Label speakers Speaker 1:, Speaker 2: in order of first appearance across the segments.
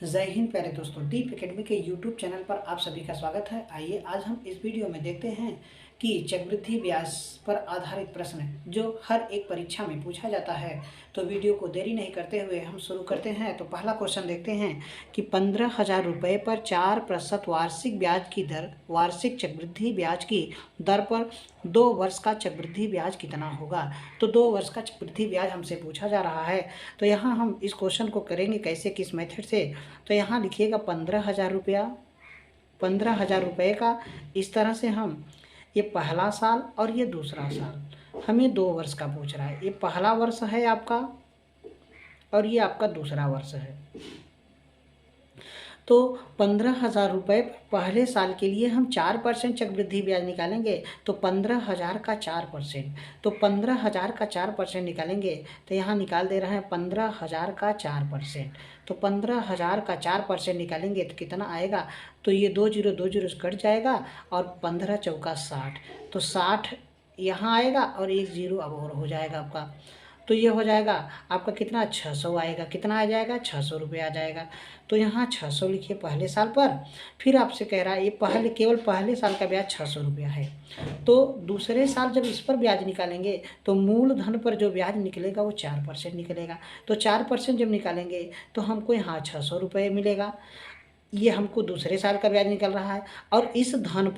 Speaker 1: जय हिंद प्यारे दोस्तों, डीप एकेडमी के यूट्यूब चैनल पर आप सभी का स्वागत है। आइए आज हम इस वीडियो में देखते हैं कि चक्रवृद्धि ब्याज पर आधारित प्रश्न जो हर एक परीक्षा में पूछा जाता है। तो वीडियो को देरी नहीं करते हुए हम शुरू करते हैं। तो पहला क्वेश्चन देखते हैं कि 15,000 रुपये पर 4% वार्षिक ब्याज की दर, वार्षिक चक्रवृद्धि ब्याज की दर पर 2 वर्ष का चक्रवृद्धि ब्याज कितना होगा। तो 2 वर्ष का चक्रवृद्धि ब्याज हमसे पूछा जा रहा है। तो यहाँ हम इस क्वेश्चन को करेंगे कैसे, किस मेथड से। तो यहाँ लिखिएगा 15,000 रुपया, 15,000 रुपये का इस तरह से हम, ये पहला साल और ये दूसरा साल, हमें 2 वर्ष का पूछ रहा है। ये पहला वर्ष है आपका और ये आपका दूसरा वर्ष है। तो 15,000 रुपये पहले साल के लिए हम 4% चक्रवृद्धि ब्याज निकालेंगे। तो 15,000 का 4%, तो 15,000 का 4% निकालेंगे। तो यहाँ निकाल दे रहे हैं 15,000 का 4%। तो 15,000 का 4% निकालेंगे तो कितना आएगा। तो ये 2 जीरो 2 जीरो कट जाएगा और 15 चौका 60, तो 60 यहाँ आएगा और 1 जीरो अब और हो जाएगा आपका। तो ये हो जाएगा आपका कितना, 600 आएगा। कितना आ जाएगा, 600 रुपये आ जाएगा। तो यहाँ 600 लिखिए पहले साल पर। फिर आपसे कह रहा है ये केवल पहले साल का ब्याज 600 रुपया है। तो दूसरे साल जब इस पर ब्याज निकालेंगे तो मूलधन पर जो ब्याज निकलेगा वो 4% निकलेगा। तो 4% जब निकालेंगे तो हमको यहाँ 600 रुपये मिलेगा। ये हमको दूसरे साल का ब्याज निकल रहा है। और इस धन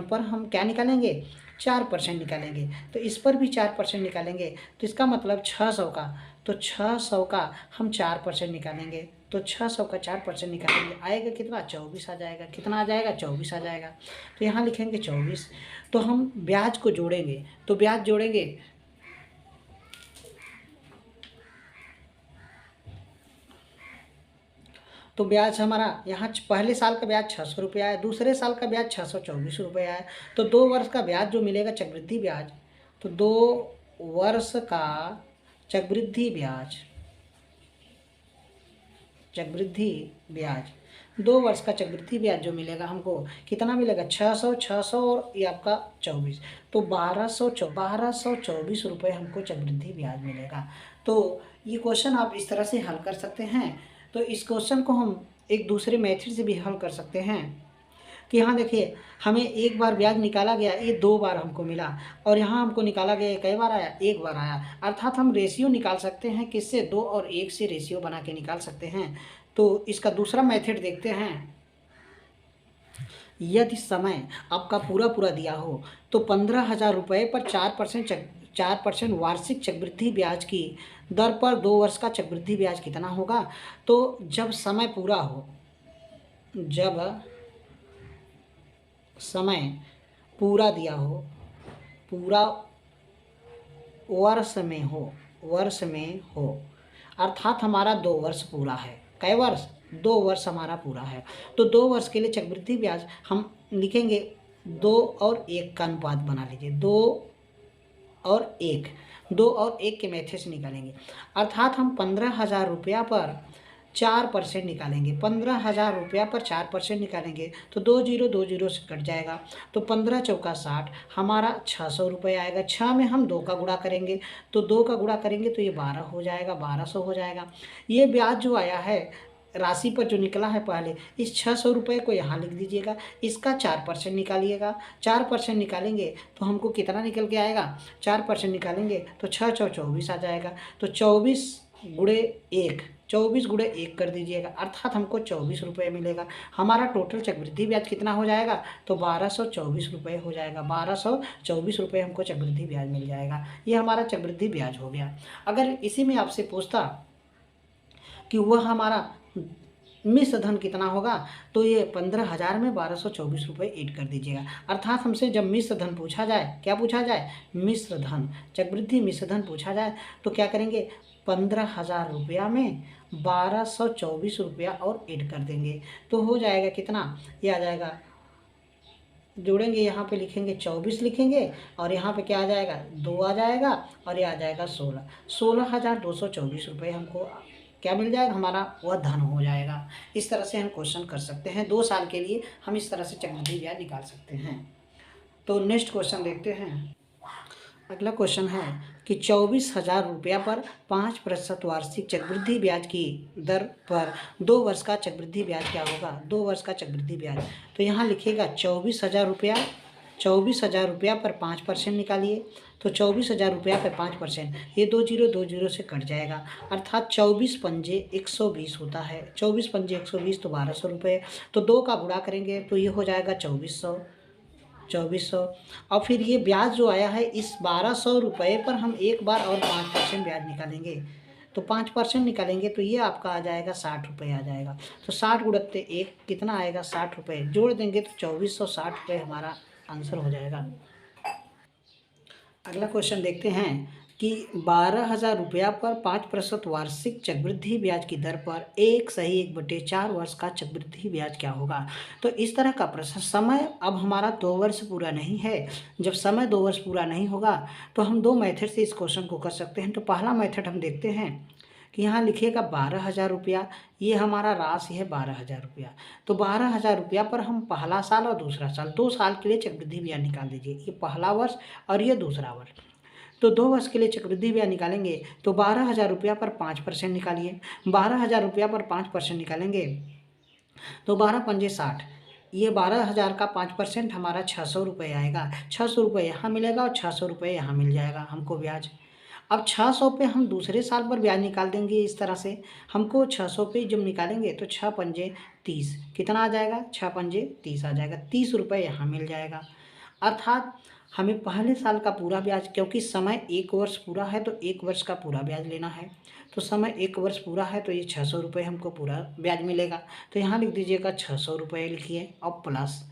Speaker 1: पर हम क्या निकालेंगे, 4% निकालेंगे। तो इस पर भी 4% निकालेंगे। तो इसका मतलब 600 का, तो 600 का हम 4% निकालेंगे। तो 600 का 4% निकालेंगे, आएगा कितना, 24 आ जाएगा। कितना आ जाएगा, 24 आ जाएगा। तो यहाँ लिखेंगे 24। तो हम ब्याज को जोड़ेंगे, तो ब्याज जोड़ेंगे तो ब्याज हमारा यहाँ पहले साल का ब्याज 600 रुपया है, दूसरे साल का ब्याज 624 रुपया है। तो 2 वर्ष का ब्याज जो मिलेगा चक्रवृद्धि ब्याज, तो 2 वर्ष का चक्रवृद्धि ब्याज, 2 वर्ष का चक्रवृद्धि ब्याज जो मिलेगा हमको कितना मिलेगा, 600 और ये आपका 24, तो 1224 रुपये हमको चक्रवृद्धि ब्याज मिलेगा। तो ये क्वेश्चन आप इस तरह से हल कर सकते हैं। तो इस क्वेश्चन को हम एक दूसरे मेथड से भी हल कर सकते हैं कि यहाँ देखिए हमें एक बार ब्याज निकाला गया, ये 2 बार हमको मिला, और यहाँ हमको निकाला गया कई बार आया, 1 बार आया। अर्थात हम रेशियो निकाल सकते हैं, किससे, 2 और 1 से रेशियो बना के निकाल सकते हैं। तो इसका दूसरा मेथड देखते हैं। यदि समय आपका पूरा दिया हो तो 15,000 रुपये पर 4% वार्षिक चक्रवृद्धि ब्याज की दर पर 2 वर्ष का चक्रवृद्धि ब्याज कितना होगा। तो जब समय पूरा हो, जब समय पूरा दिया हो, पूरा वर्ष में हो, अर्थात हमारा 2 वर्ष पूरा है। कै वर्ष, 2 वर्ष हमारा पूरा है। तो 2 वर्ष के लिए चक्रवृद्धि ब्याज हम लिखेंगे 2 और 1 का अनुपात बना लीजिए, 2 और 1 के मेथड से निकालेंगे। अर्थात हम 15,000 रुपया पर 4% निकालेंगे। 15,000 रुपया पर 4% निकालेंगे तो 2 जीरो 2 जीरो से कट जाएगा। तो 15 चौका 60, हमारा 600 रुपये आएगा। 6 में हम 2 का गुणा करेंगे, तो 2 का गुणा करेंगे तो ये 12 हो जाएगा, 1200 हो जाएगा। ये ब्याज जो आया है राशि पर जो निकला है, पहले इस 600 रुपये को यहाँ लिख दीजिएगा, इसका 4% निकालिएगा। 4% निकालेंगे तो हमको कितना निकल के आएगा, 4% निकालेंगे तो 6 चौ 24 आ जाएगा। तो 24 गुणे 1 कर दीजिएगा, अर्थात हमको 24 रुपये मिलेगा। हमारा टोटल चक्रवृद्धि ब्याज कितना हो जाएगा, तो 1224 रुपये हो जाएगा। 1224 रुपये हमको चक्रवृद्धि ब्याज मिल जाएगा। ये हमारा चक्रवृद्धि ब्याज हो गया। अगर इसी में आपसे पूछता कि वह हमारा मिश्र धन कितना होगा, तो ये 15,000 में 1224 रुपये ऐड कर दीजिएगा। अर्थात हमसे जब मिश्र धन पूछा जाए, क्या पूछा जाए, मिश्र धन, चक्रवृद्धि मिश्र धन पूछा जाए, तो क्या करेंगे, 15,000 रुपया में 1224 रुपया और ऐड कर देंगे। तो हो जाएगा कितना, ये आ जाएगा, जोड़ेंगे, यहाँ पे लिखेंगे 24 लिखेंगे, और यहाँ पे क्या आ जाएगा, 2 आ जाएगा, और ये आ जाएगा 16,224 रुपये हमको क्या मिल जाएगा, हमारा वह धन हो जाएगा। इस तरह से हम क्वेश्चन कर सकते हैं। 2 साल के लिए हम इस तरह से चक्रवृद्धि ब्याज निकाल सकते हैं। तो नेक्स्ट क्वेश्चन देखते हैं। अगला क्वेश्चन है कि 24,000 रुपया पर 5% वार्षिक चक्रवृद्धि ब्याज की दर पर 2 वर्ष का चक्रवृद्धि ब्याज क्या होगा। 2 वर्ष का चक्रवृद्धि ब्याज, तो यहाँ लिखिएगा 24,000 रुपया, 24,000 रुपया पर 5% निकालिए। तो 24,000 रुपया पर 5%, ये 2 जीरो से कट जाएगा, अर्थात 24 पंजे 120 होता है। 24 पंजे 120 तो 1,200 रुपये। तो 2 का गुणा करेंगे तो ये हो जाएगा 2,400, 2,400। और फिर ये ब्याज जो आया है, इस 1,200 रुपये पर हम एक बार और 5% ब्याज निकालेंगे। तो 5% निकालेंगे तो ये आपका आ जाएगा 60 रुपये आ जाएगा। तो 60 गुणित 1 कितना आएगा, 60 रुपये। जोड़ देंगे तो 2,460 रुपये हमारा आंसर हो जाएगा। अगला क्वेश्चन देखते हैं कि 12,000 रुपया पर 5% वार्षिक चक्रवृद्धि ब्याज की दर पर 1/1/4 वर्ष का चक्रवृद्धि ब्याज क्या होगा। तो इस तरह का प्रश्न, समय अब हमारा 2 वर्ष पूरा नहीं है। जब समय 2 वर्ष पूरा नहीं होगा तो हम 2 मेथड से इस क्वेश्चन को कर सकते हैं। तो पहला मेथड हम देखते हैं कि यहाँ लिखिएगा 12,000 रुपया, ये हमारा राशि है 12,000 रुपया। तो 12,000 रुपया पर हम पहला साल और दूसरा साल, 2 साल के लिए चक्रवृद्धि ब्याज निकाल दीजिए। ये पहला वर्ष और ये दूसरा वर्ष। तो 2 वर्ष के लिए चक्रवृद्धि ब्याज निकालेंगे तो 12,000 रुपया पर 5% निकालिए। 12,000 रुपया पर 5% निकालेंगे तो 12 पंजे 60, ये 12,000 का 5% हमारा 600 रुपये आएगा। 600 रुपये यहाँ मिलेगा और 600 रुपये यहाँ मिल जाएगा हमको ब्याज। अब 600 पे हम दूसरे साल पर ब्याज निकाल देंगे। इस तरह से हमको 600 पे जब निकालेंगे तो 6 पंजे 30, कितना आ जाएगा, 6 पंजे 30 आ जाएगा। 30 रुपये यहाँ मिल जाएगा। अर्थात हमें पहले साल का पूरा ब्याज, क्योंकि समय 1 वर्ष पूरा है तो 1 वर्ष का पूरा ब्याज लेना है। तो समय 1 वर्ष पूरा है तो ये 600 रुपये हमको पूरा ब्याज मिलेगा। तो यहाँ लिख दीजिएगा 600 रुपये लिखिए और प्लस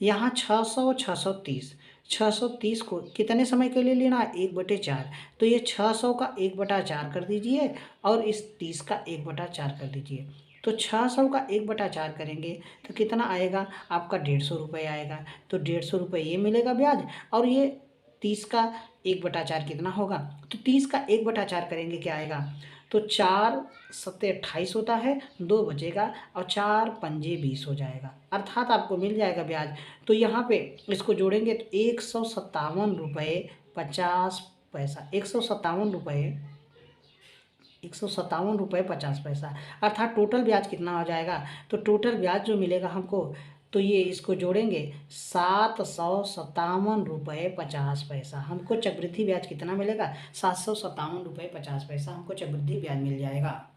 Speaker 1: यहाँ 600 630, 630 को कितने समय के लिए लेना है, 1/4। तो ये 600 का 1/4 कर दीजिए और इस 30 का 1/4 कर दीजिए। तो 600 का 1/4 करेंगे तो कितना आएगा आपका, 150 रुपये आएगा। तो 150 रुपये ये मिलेगा ब्याज। और ये 30 का 1/4 कितना होगा, तो 30 का 1/4 करेंगे क्या आएगा, तो 4 सत्ते 28 होता है, 2 बचेगा और 4 पंजे 20 हो जाएगा। अर्थात आपको मिल जाएगा ब्याज। तो यहाँ पे इसको जोड़ेंगे तो 157 रुपये 50 पैसा, 157 रुपये 50 पैसा। अर्थात टोटल ब्याज कितना हो जाएगा, तो टोटल ब्याज जो मिलेगा हमको, तो ये इसको जोड़ेंगे 757 रुपये 50 पैसा। हमको चक्रवृद्धि ब्याज कितना मिलेगा, 757 रुपये 50 पैसा हमको चक्रवृद्धि ब्याज मिल जाएगा।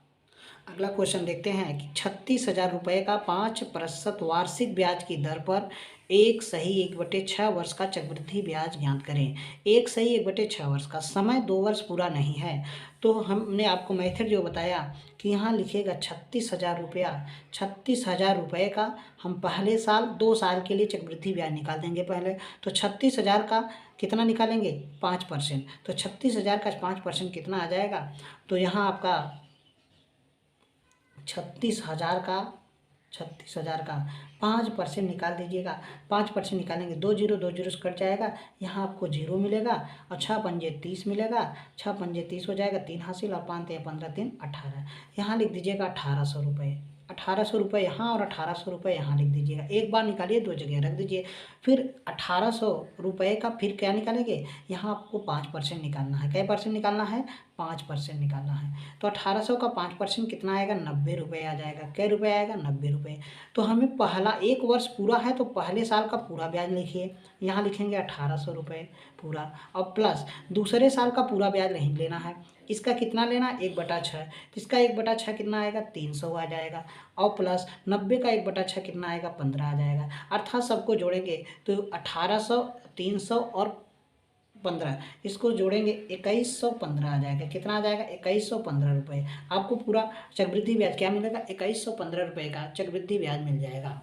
Speaker 1: अगला क्वेश्चन देखते हैं कि 36,000 रुपये का 5% वार्षिक ब्याज की दर पर 1/1/6 वर्ष का चक्रवृद्धि ब्याज ज्ञात करें। 1/1/6 वर्ष का, समय 2 वर्ष पूरा नहीं है। तो हमने आपको मेथड जो बताया कि यहाँ लिखिएगा 36,000 रुपया, 36,000 रुपये का हम पहले साल 2 साल के लिए चक्रवृद्धि ब्याज निकाल देंगे पहले। तो 36,000 का कितना निकालेंगे, 5%। तो 36,000 का 5% कितना आ जाएगा, तो यहाँ आपका 36,000 का 5% निकाल दीजिएगा। 5% निकालेंगे, 2 जीरो से कट जाएगा, यहाँ आपको 0 मिलेगा और 6 पंजे 30 मिलेगा। 6 पंजे 30 हो जाएगा, 3 हासिल और 5 3 15 3 18, यहाँ लिख दीजिएगा 1,800 रुपये। 1,800 रुपये यहाँ और 1,800 रुपये यहाँ लिख दीजिएगा। एक बार निकालिए, 2 जगह रख दीजिए। फिर 1,800 रुपये का फिर क्या निकालेंगे, यहाँ आपको 5% निकालना है। क्या परसेंट निकालना है, 5% निकालना है। तो 1,800 का 5% कितना आएगा, 90 रुपये आ जाएगा। क्या रुपये आएगा, 90 रुपये। तो हमें पहला 1 वर्ष पूरा है तो पहले साल का पूरा ब्याज लिखिए, यहाँ लिखेंगे 1,800 रुपये पूरा, और प्लस दूसरे साल का पूरा ब्याज नहीं लेना है। इसका कितना लेना है, 1/6। तो इसका 1/6 कितना आएगा, 300 आ जाएगा, और प्लस 90 का 1/6 कितना आएगा, 15 आ जाएगा। अर्थात सबको जोड़ेंगे तो 1,800, 300 और 15, इसको जोड़ेंगे 2,115 आ जाएगा। कितना आ जाएगा, 2,115 रुपये। आपको पूरा चक्रवृद्धि ब्याज क्या मिलेगा, 2,115 रुपये का चक्रवृद्धि ब्याज मिल जाएगा।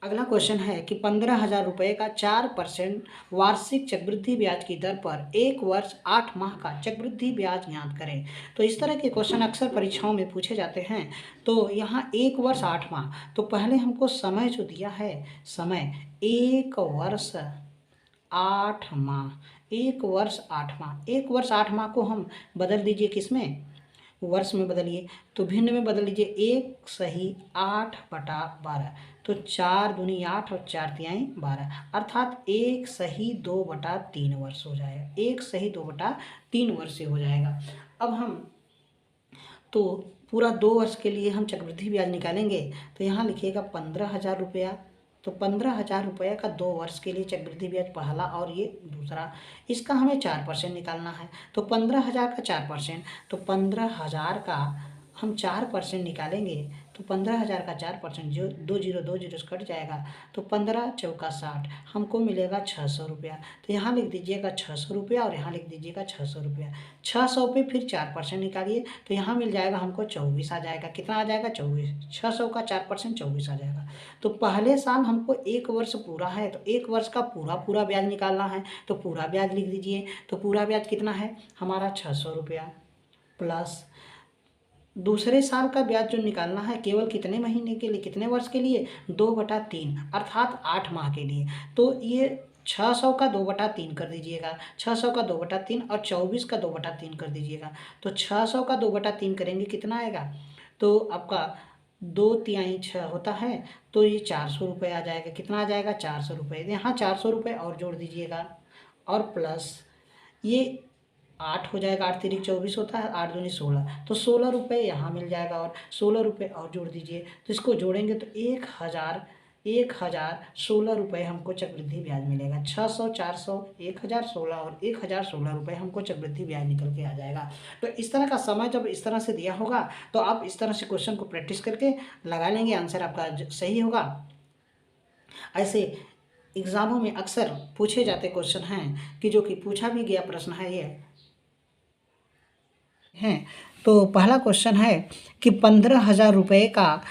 Speaker 1: अगला क्वेश्चन है कि 15,000 रुपये का 4% वार्षिक चक्रवृद्धि ब्याज की दर पर 1 वर्ष 8 माह का चक्रवृद्धि ब्याज ज्ञात करें। तो इस तरह के क्वेश्चन अक्सर परीक्षाओं में पूछे जाते हैं। तो यहाँ 1 वर्ष 8 माह, तो पहले हमको समय जो दिया है, समय 1 वर्ष 8 माह, 1 वर्ष 8 माह, 1 वर्ष 8 माह को हम बदल दीजिए किसमें, वर्ष में बदलिए, तो भिन्न में बदल लीजिए। 1 सही 8/12, तो 4 दूनी 8 और 4 तिहाई 12, अर्थात 1 सही 2/3 वर्ष हो जाएगा। 1 सही 2/3 वर्ष से हो जाएगा। अब हम तो पूरा 2 वर्ष के लिए हम चक्रवृद्धि ब्याज निकालेंगे, तो यहाँ लिखिएगा 15,000 रुपया। तो 15,000 रुपये का 2 वर्ष के लिए चक्रवृद्धि ब्याज पहला और ये दूसरा, इसका हमें 4% निकालना है। तो 15,000 का 4%, तो 15,000 का हम 4% निकालेंगे, तो 15,000 का 4% जो 2 0 से कट जाएगा, तो 15 चौका 60, हमको मिलेगा 600 रुपया। तो यहाँ लिख दीजिएगा 600 रुपया और यहाँ लिख दीजिएगा 600 रुपया। 600 पे फिर 4% निकालिए, तो यहाँ मिल जाएगा हमको 24 आ जाएगा। कितना आ जाएगा? 24। 600 का 4% 24 आ जाएगा। तो पहले साल हमको 1 वर्ष पूरा है, तो 1 वर्ष का पूरा ब्याज निकालना है, तो पूरा ब्याज लिख दीजिए। तो पूरा ब्याज कितना है हमारा? 600 रुपया, प्लस दूसरे साल का ब्याज जो निकालना है केवल कितने महीने के लिए, कितने वर्ष के लिए? 2/3, अर्थात 8 माह के लिए। तो ये 600 का 2/3 कर दीजिएगा, 600 का 2/3 और 24 का 2/3 कर दीजिएगा। तो 600 का 2/3 करेंगे कितना आएगा? तो आपका 2 तिहाई 6 होता है, तो ये 400 रुपये आ जाएगा। कितना आ जाएगा? 400 रुपये। यहाँ 400 रुपये और जोड़ दीजिएगा, और प्लस ये 8 हो जाएगा, 8 तिरिक 24 होता है, 8 दूनी 16, तो 16 रुपये यहाँ मिल जाएगा, और 16 रुपये और जोड़ दीजिए। तो इसको जोड़ेंगे तो 1,016 रुपये हमको चक्रवृद्धि ब्याज मिलेगा। 600, 400, 1,016 और 1,016 रुपये हमको चक्रवृद्धि ब्याज निकल के आ जाएगा। तो इस तरह का समय जब इस तरह से दिया होगा, तो आप इस तरह से क्वेश्चन को प्रैक्टिस करके लगा लेंगे, आंसर आपका सही होगा। ऐसे एग्ज़ामों में अक्सर पूछे जाते क्वेश्चन हैं कि जो कि पूछा भी गया प्रश्न है ये हैं। तो पहला क्वेश्चन है कि 15,000 रुपये का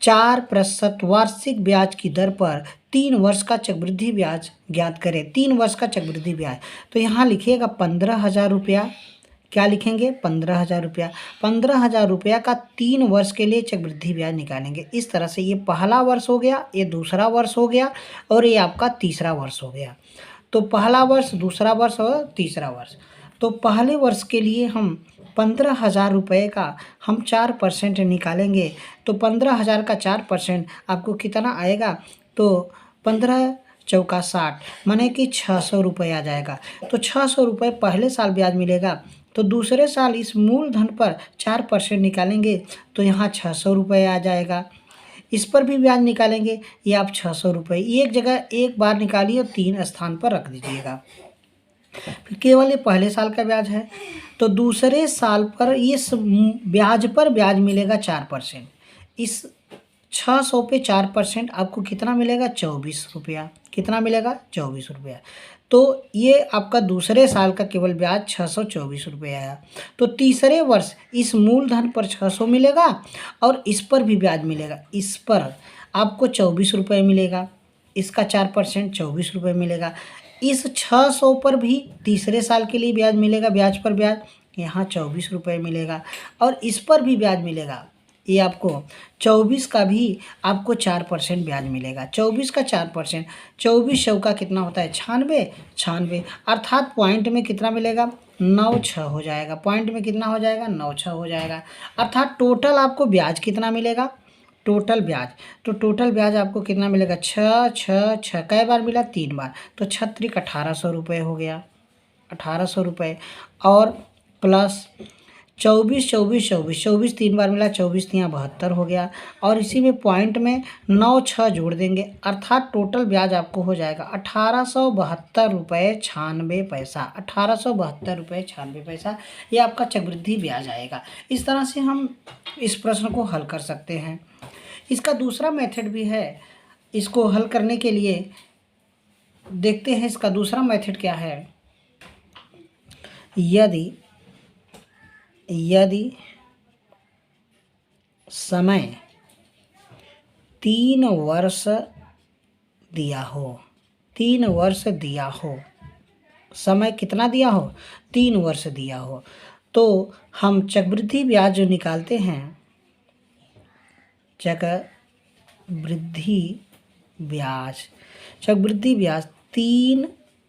Speaker 1: 4% वार्षिक ब्याज की दर पर 3 वर्ष का चक्रवृद्धि ब्याज ज्ञात करें। 3 वर्ष का चक्रवृद्धि ब्याज, तो यहाँ लिखिएगा 15,000 रुपया। क्या लिखेंगे? 15,000 रुपया। 15,000 रुपया का 3 वर्ष के लिए चक्रवृद्धि ब्याज निकालेंगे। इस तरह से ये पहला वर्ष हो गया, ये दूसरा वर्ष हो गया, और ये आपका तीसरा वर्ष हो गया। तो पहला वर्ष, दूसरा वर्ष और तीसरा वर्ष। तो पहले वर्ष के लिए हम 15,000 रुपये का हम 4% निकालेंगे, तो 15,000 का 4% आपको कितना आएगा? तो 15 चौका 60, माने कि 600 रुपये आ जाएगा। तो 600 रुपये पहले साल ब्याज मिलेगा, तो दूसरे साल इस मूलधन पर 4% निकालेंगे, तो यहाँ 600 रुपये आ जाएगा। इस पर भी ब्याज निकालेंगे, ये आप 600 रुपये एक जगह एक बार निकालिए और 3 स्थान पर रख दीजिएगा। फिर केवल ये पहले साल का ब्याज है, तो दूसरे साल पर इस ब्याज पर ब्याज मिलेगा 4%। इस 600 पे 4% आपको कितना मिलेगा? 24 रुपया। कितना मिलेगा? 24 रुपया। तो ये आपका दूसरे साल का केवल ब्याज 624 रुपये आया। तो तीसरे वर्ष इस मूलधन पर 600 मिलेगा और इस पर भी ब्याज मिलेगा। इस पर आपको 24 रुपये मिलेगा, इसका 4% 24 रुपये मिलेगा। इस 600 पर भी तीसरे साल के लिए ब्याज मिलेगा, ब्याज पर ब्याज यहाँ 24 रुपये मिलेगा, और इस पर भी ब्याज मिलेगा। ये आपको 24 का भी आपको 4% ब्याज मिलेगा। 24 का 4%, 24 चौका कितना होता है? 96, अर्थात पॉइंट में कितना मिलेगा? 96 हो जाएगा। पॉइंट में कितना हो जाएगा? 96 हो जाएगा। अर्थात टोटल आपको ब्याज कितना मिलेगा? टोटल ब्याज, तो टोटल ब्याज आपको कितना मिलेगा? 6 कै बार मिला? 3 बार। तो 6 1800 रुपये हो गया, 1800 रुपये, और प्लस 24 3 बार मिला, 24 यहाँ 72 हो गया, और इसी में पॉइंट में 96 जोड़ देंगे, अर्थात टोटल ब्याज आपको हो जाएगा 1872 रुपये 96 पैसा। 1872 रुपये 96 पैसा ये आपका चक्रवृद्धि ब्याज आएगा। इस तरह से हम इस प्रश्न को हल कर सकते हैं। इसका दूसरा मेथड भी है, इसको हल करने के लिए देखते हैं इसका दूसरा मेथड क्या है। यदि समय 3 वर्ष दिया हो, 3 वर्ष दिया हो, समय कितना दिया हो? 3 वर्ष दिया हो, तो हम चक्रवृद्धि ब्याज जो निकालते हैं, चक्रवृद्धि ब्याज 3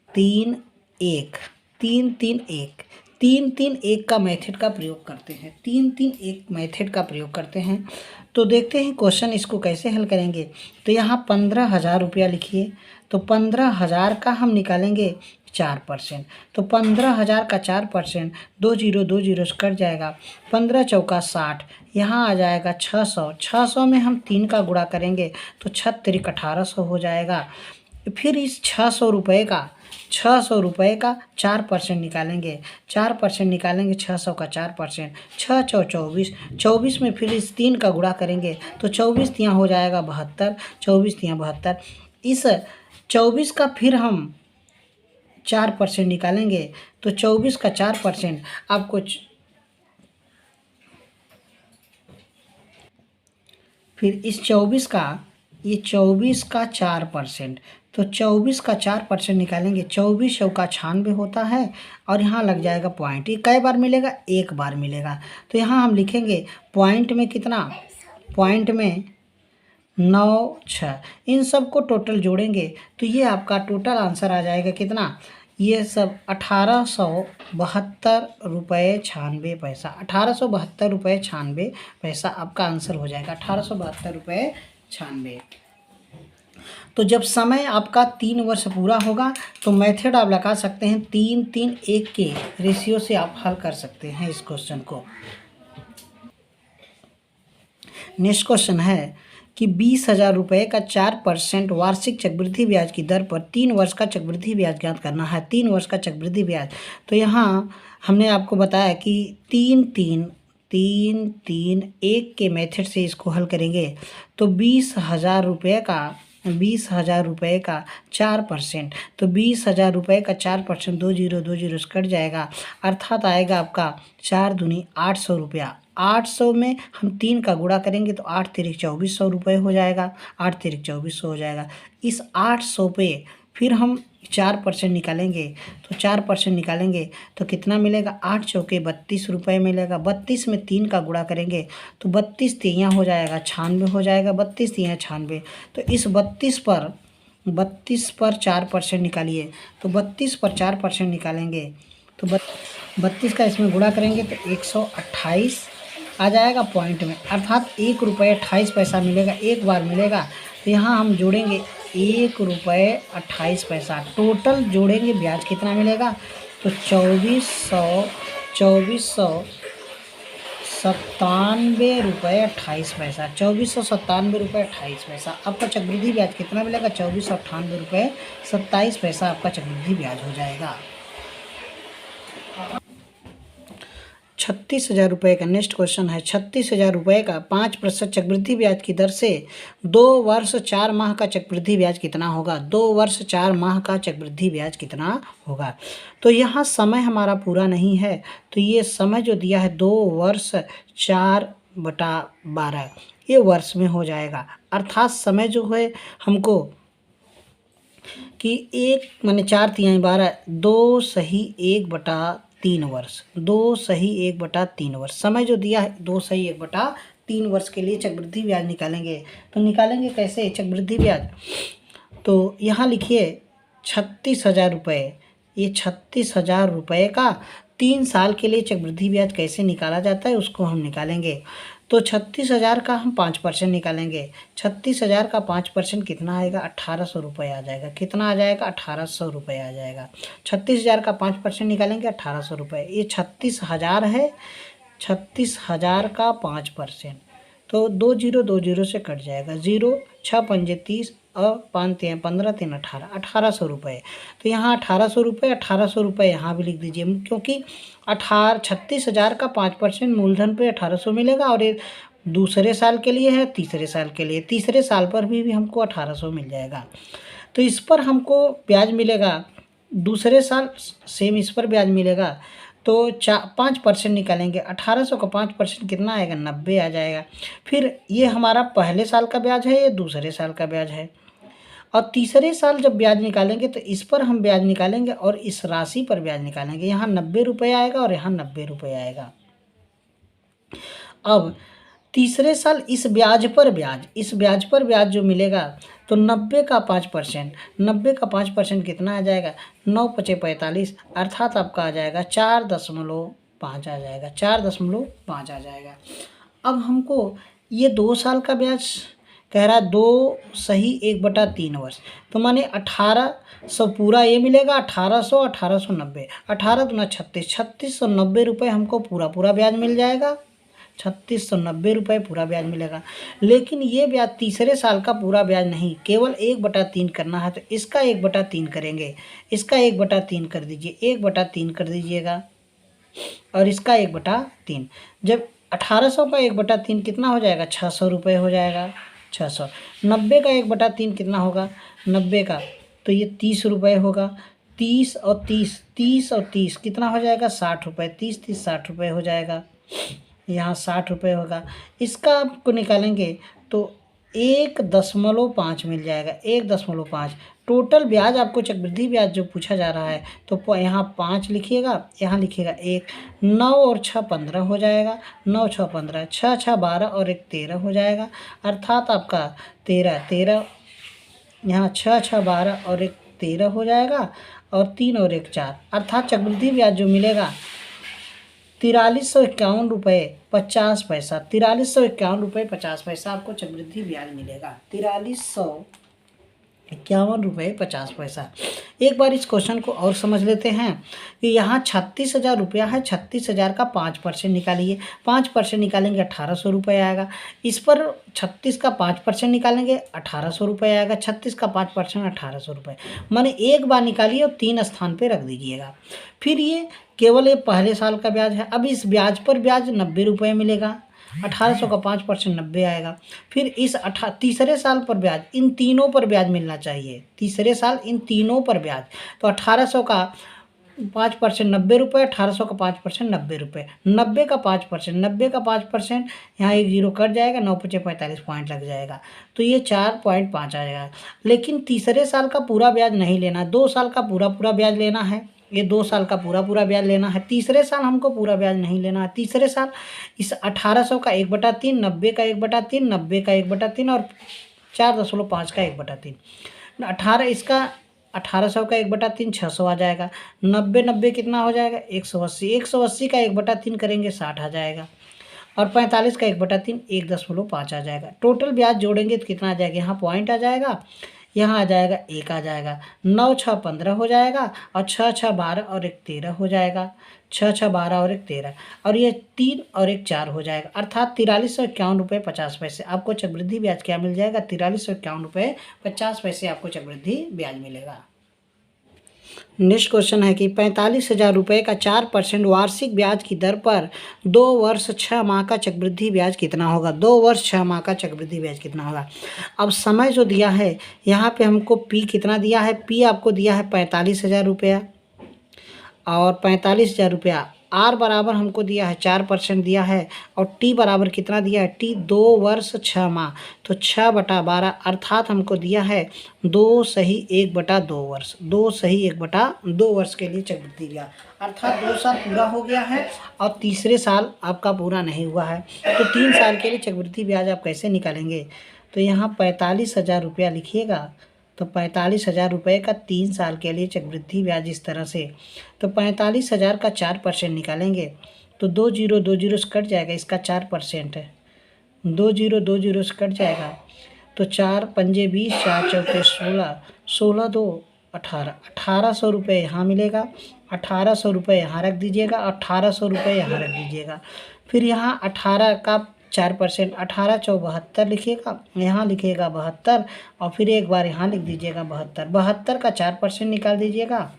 Speaker 1: 3 1 3-3-1 का मेथड का प्रयोग करते हैं, 3-3-1 मेथड का प्रयोग करते हैं। तो देखते हैं क्वेश्चन इसको कैसे हल करेंगे। तो यहाँ 15,000 रुपया लिखिए, तो 15,000 का हम निकालेंगे 4%। तो 15,000 का 4%, 2 जीरो 2 जीरो से कट जाएगा, 15 चौका 60, यहाँ आ जाएगा 600। 600 में हम 3 का गुणा करेंगे तो 6 तिरिक 1800 हो जाएगा। फिर इस 600 रुपये का 4% निकालेंगे, 4% निकालेंगे 600 का 4%, 6 चौ 24, 24 में फिर इस 3 का गुणा करेंगे तो 24 तियाँ हो जाएगा 72, 24 तियाँ 72। इस 24 का फिर हम 4% निकालेंगे तो 24 का 4% आपको फिर इस 24 का, ये 24 का 4%, तो 24 का 4% निकालेंगे, 24 चौका 96 होता है और यहाँ लग जाएगा पॉइंट। ये कई बार मिलेगा? एक बार मिलेगा। तो यहाँ हम लिखेंगे पॉइंट में कितना, पॉइंट में 9 6, इन सब को टोटल जोड़ेंगे तो ये आपका टोटल आंसर आ जाएगा कितना, ये सब 1872 रुपये 96 पैसा, 1872 रुपये 96 पैसा आपका आंसर हो जाएगा, 1872 रुपये 96। तो जब समय आपका 3 वर्ष पूरा होगा तो मेथड आप लगा सकते हैं, 3-3-1 के रेशियो से आप हल कर सकते हैं इस क्वेश्चन को। नेक्स्ट क्वेश्चन है कि 20,000 रुपये का 4% वार्षिक चक्रवृद्धि ब्याज की दर पर 3 वर्ष का चक्रवृद्धि ब्याज ज्ञात करना है। 3 वर्ष का चक्रवृद्धि ब्याज, तो यहाँ हमने आपको बताया कि 3-3-1 के मेथड से इसको हल करेंगे। तो 20,000 रुपये का 4%, तो 20,000 रुपये का 4%, 2 जीरो 2 जीरो से कट जाएगा, अर्थात आएगा आपका 4 दूनी 800 रुपया। 800 में हम 3 का गुणा करेंगे तो 8 तिरिक 2400 रुपये हो जाएगा, 8 तिरिक 2400 हो जाएगा। इस 800 पे फिर हम 4% निकालेंगे, तो 4% निकालेंगे तो कितना मिलेगा, 8 चौके 32 रुपये मिलेगा। 32 में 3 का गुणा करेंगे तो 32 तियाँ हो जाएगा 96 हो जाएगा, 32 तियाँ 96। तो इस 32 पर 4% निकालिए, तो 32 पर 4% निकालेंगे तो 32 का इसमें गुणा करेंगे तो 128 आ जाएगा पॉइंट में, अर्थात 1 रुपये 28 पैसा मिलेगा, एक बार मिलेगा। तो यहाँ हम जोड़ेंगे 1 रुपये 28 पैसा, टोटल जोड़ेंगे ब्याज कितना मिलेगा, तो 2497 रुपये 28 पैसा, 2497 रुपये 28 पैसा। आपका चक्रवृद्धि ब्याज कितना मिलेगा, 2498 रुपये 27 पैसा आपका चक्रवृद्धि ब्याज हो जाएगा। 36,000 रुपये का नेक्स्ट क्वेश्चन है। 36,000 रुपये का 5% चक्रवृद्धि ब्याज की दर से 2 वर्ष 4 माह का चक्रवृद्धि ब्याज कितना होगा, 2 वर्ष 4 माह का चक्रवृद्धि ब्याज कितना होगा। तो यहाँ समय हमारा पूरा नहीं है, तो ये समय जो दिया है 2 वर्ष 4/12 ये वर्ष में हो जाएगा, अर्थात समय जो है हमको कि 1 माने 4 तिहाई 12, 2 सही 1/3 वर्ष, 2 सही 1/3 वर्ष। समय जो दिया है 2 सही 1/3 वर्ष के लिए चक्रवृद्धि ब्याज निकालेंगे। तो निकालेंगे कैसे चक्रवृद्धि ब्याज, तो यहाँ लिखिए 36,000 रुपये, ये 36,000 रुपये का 3 साल के लिए चक्रवृद्धि ब्याज कैसे निकाला जाता है उसको हम निकालेंगे। तो 36,000 का हम 5% निकालेंगे, 36,000 का 5% कितना आएगा, 1,800 रुपये आ जाएगा। कितना आ जाएगा, 1,800 रुपये आ जाएगा। 36,000 का 5% निकालेंगे 1,800 रुपये, ये 36,000 है, 36,000 का 5%, तो 2 जीरो 2 जीरो से कट जाएगा, 0 6 पंजे 30 और 5 3 15 3 18, 1,800 रुपये। तो यहाँ 1,800 रुपये, 1,800 रुपये यहाँ भी लिख दीजिए, क्योंकि 36,000 का 5% मूलधन पे 1,800 मिलेगा और ये दूसरे साल के लिए है, तीसरे साल के लिए, तीसरे साल पर भी हमको 1,800 मिल जाएगा। तो इस पर हमको ब्याज मिलेगा, दूसरे साल सेम इस पर ब्याज मिलेगा। तो 5% निकालेंगे, 1,800 का 5% कितना आएगा, 90 आ जाएगा। फिर ये हमारा पहले साल का ब्याज है, ये दूसरे साल का ब्याज है, और तीसरे साल जब ब्याज निकालेंगे तो इस पर हम ब्याज निकालेंगे और इस राशि पर ब्याज निकालेंगे। यहाँ 90 रुपये आएगा और यहाँ 90 रुपये आएगा। अब तीसरे साल इस ब्याज पर ब्याज जो मिलेगा तो 90 का 5%, 90 का 5% कितना आ जाएगा, 9×5=45, अर्थात आपका आ जाएगा 4.5 आ जाएगा, 4.5 आ जाएगा। अब हमको ये 2 साल का ब्याज कह रहा है 2 सही 1/3 वर्ष, तो माने 1800 पूरा ये मिलेगा, 1800 1890, 18 दूना 36, 3690 रुपये हमको पूरा ब्याज मिल जाएगा, 3690 रुपये पूरा ब्याज मिलेगा। लेकिन ये ब्याज तीसरे साल का पूरा ब्याज नहीं, केवल 1/3 करना है, तो इसका 1/3 करेंगे, इसका 1/3 कर दीजिए, 1/3 कर दीजिएगा, और इसका 1/3। जब 1800 का 1/3 कितना हो जाएगा, 600 रुपये हो जाएगा, 600। 90 का 1/3 कितना होगा, 90 का तो ये 30 रुपये होगा, 30 और 30, 30 और 30 कितना हो जाएगा, 60 रुपये, 30 30 60 रुपये हो जाएगा, यहाँ 60 रुपये होगा। इसका आपको निकालेंगे तो 1.5 मिल जाएगा, 1.5। टोटल ब्याज आपको चक्रवृद्धि ब्याज जो पूछा जा रहा है, तो यहाँ 5 लिखिएगा, यहाँ लिखिएगा 1, 9 और 6 15 हो जाएगा, 9 6 15, 6 6 12 और 1 13 हो जाएगा, अर्थात आपका 13, यहाँ 6 6 12 और 1 13 हो जाएगा, और 3 और 1 4, अर्थात चक्रवृद्धि ब्याज जो मिलेगा 4351 रुपये 50 पैसा, 4351 रुपये 50 पैसा आपको चक्रवृद्धि ब्याज मिलेगा, 4351 रुपये 50 पैसा। एक बार इस क्वेश्चन को और समझ लेते हैं कि यहाँ 36,000 रुपया है, 36,000 का 5% निकालिए, 5% निकालेंगे 1800 रुपये आएगा, इस पर 36 का 5% निकालेंगे 1800 रुपये आएगा, 36 का 5% 1800 रुपये, माने एक बार निकालिए और 3 स्थान पे रख दीजिएगा। फिर ये केवल ये पहले साल का ब्याज है, अब इस ब्याज पर ब्याज 90 रुपये मिलेगा, 1800 का 5% 90 आएगा। फिर इस तीसरे साल पर ब्याज, इन तीनों पर ब्याज मिलना चाहिए, तीसरे साल इन तीनों पर ब्याज, तो 1800 का 5% 90 रुपये, 1800 का 5% 90 रुपये, 90 का 5%, 90 का 5%, यहाँ 1 0 कट जाएगा, 9×5=45 पॉइंट लग जाएगा, तो ये 4.5 आ जाएगा। लेकिन तीसरे साल का पूरा ब्याज नहीं लेना, 2 साल का पूरा ब्याज लेना है, ये 2 साल का पूरा ब्याज लेना है, तीसरे साल हमको पूरा ब्याज नहीं लेना है। तीसरे साल इस 1800 का 1/3, 90 का 1/3, 90 का 1/3 और 4.5 का 1/3, 18 इसका 1800 का 1/3 600 आ जाएगा, 90 कितना हो जाएगा, 180, 180 का 1/3 करेंगे 60 आ जाएगा, और 45 का 1/3 1.5 आ जाएगा। टोटल ब्याज जोड़ेंगे तो कितना आ जाएगा, यहाँ पॉइंट आ जाएगा, यहाँ आ जाएगा 1 आ जाएगा, 9 6 15 हो जाएगा, और 6 6 12 और 1 13 हो जाएगा, 6 6 12 और 1 13, और ये 3 और 1 4 हो जाएगा, अर्थात 4351 रुपये 50 पैसे आपको चक्रवृद्धि ब्याज क्या मिल जाएगा, 4351 रुपये 50 पैसे आपको चक्रवृद्धि ब्याज मिलेगा। नेक्स्ट क्वेश्चन है कि 45,000 रुपये का 4% वार्षिक ब्याज की दर पर 2 वर्ष 6 माह का चक्रवृद्धि ब्याज कितना होगा, 2 वर्ष 6 माह का चक्रवृद्धि ब्याज कितना होगा। अब समय जो दिया है यहाँ पे हमको पी कितना दिया है, पी आपको दिया है 45,000 रुपया, और 45,000 रुपया, आर बराबर हमको दिया है 4% दिया है, और टी बराबर कितना दिया है, टी 2 वर्ष 6 माह, तो 6/12, अर्थात हमको दिया है 2 सही 1/2 वर्ष, 2 सही 1/2 वर्ष के लिए चक्रवृद्धि ब्याज, अर्थात 2 साल पूरा हो गया है और तीसरे साल आपका पूरा नहीं हुआ है, तो 3 साल के लिए चक्रवृद्धि ब्याज आप कैसे निकालेंगे, तो यहाँ 45,000 रुपया लिखिएगा, तो 45,000 रुपये का 3 साल के लिए चक्रवृद्धि ब्याज इस तरह से, तो 45,000 का 4% निकालेंगे तो 2 0 से कट जाएगा, इसका 4% है, 2 0 से कट जाएगा, तो 4 पंजे 20, 4 चौके 16, 16 2 18, 1800 रुपये यहाँ मिलेगा, 1800 रुपये यहाँ रख दीजिएगा, 1800 रुपये यहाँ रख दीजिएगा। फिर यहाँ 18 का 4%, 18 चौक 72 लिखिएगा, यहाँ लिखिएगा 72, और फिर एक बार यहाँ लिख दीजिएगा 72, 72 का 4% निकाल दीजिएगा,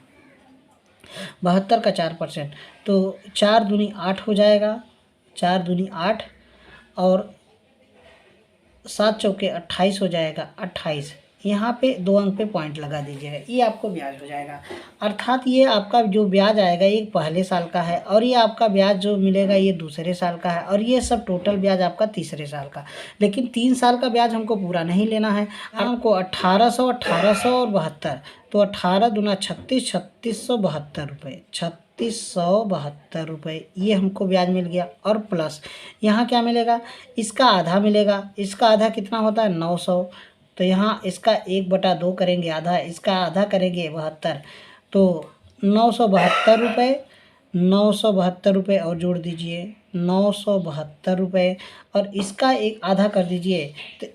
Speaker 1: 72 का 4%, तो 4 दूनी 8 हो जाएगा, 4 दूनी 8, और 7 चौके 28 हो जाएगा, 28, यहाँ पे 2 अंक पे पॉइंट लगा दीजिएगा, ये आपको ब्याज हो जाएगा। अर्थात ये आपका जो ब्याज आएगा ये पहले साल का है, और ये आपका ब्याज जो मिलेगा ये दूसरे साल का है, और ये सब टोटल ब्याज आपका तीसरे साल का। लेकिन 3 साल का ब्याज हमको पूरा नहीं लेना है, हमको 1800 और 72, तो 18 दूना 36, 3672 रुपये, ₹3672 ये हमको ब्याज मिल गया। और प्लस यहाँ क्या मिलेगा, इसका आधा मिलेगा। इसका आधा कितना होता है 900, तो यहाँ इसका 1/2 करेंगे आधा, इसका आधा करेंगे 72, तो ₹972, ₹972 और जोड़ दीजिए ₹972 और इसका एक आधा कर दीजिए तो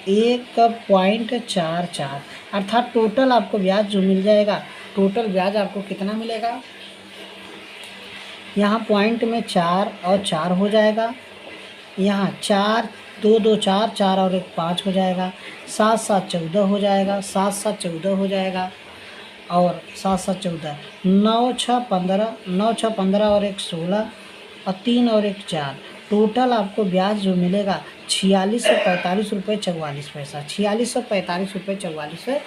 Speaker 1: 1.44 अर्थात टोटल आपको ब्याज जो मिल जाएगा, टोटल ब्याज आपको कितना मिलेगा, यहाँ पॉइंट में 4 और 4 हो जाएगा, यहाँ 4 2 2 4 4 और 1 5 हो जाएगा, 7 7 14 हो जाएगा, 7 7 14 हो जाएगा और 7 7 14, 9 6 15, 9 6 15 और 1 16 और 3 और 1 4, टोटल आपको ब्याज जो मिलेगा ₹4645.44, ₹4645.44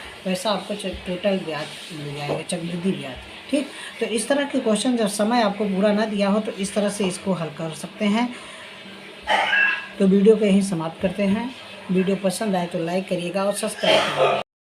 Speaker 1: आपको टोटल ब्याज मिल जाएगा, चक्रवृद्धि ब्याज। ठीक, तो इस तरह के क्वेश्चन जब समय आपको पूरा ना दिया हो तो इस तरह से इसको हल कर सकते हैं। तो वीडियो को यहीं समाप्त करते हैं। वीडियो पसंद आए तो लाइक करिएगा और सब्सक्राइब करिएगा।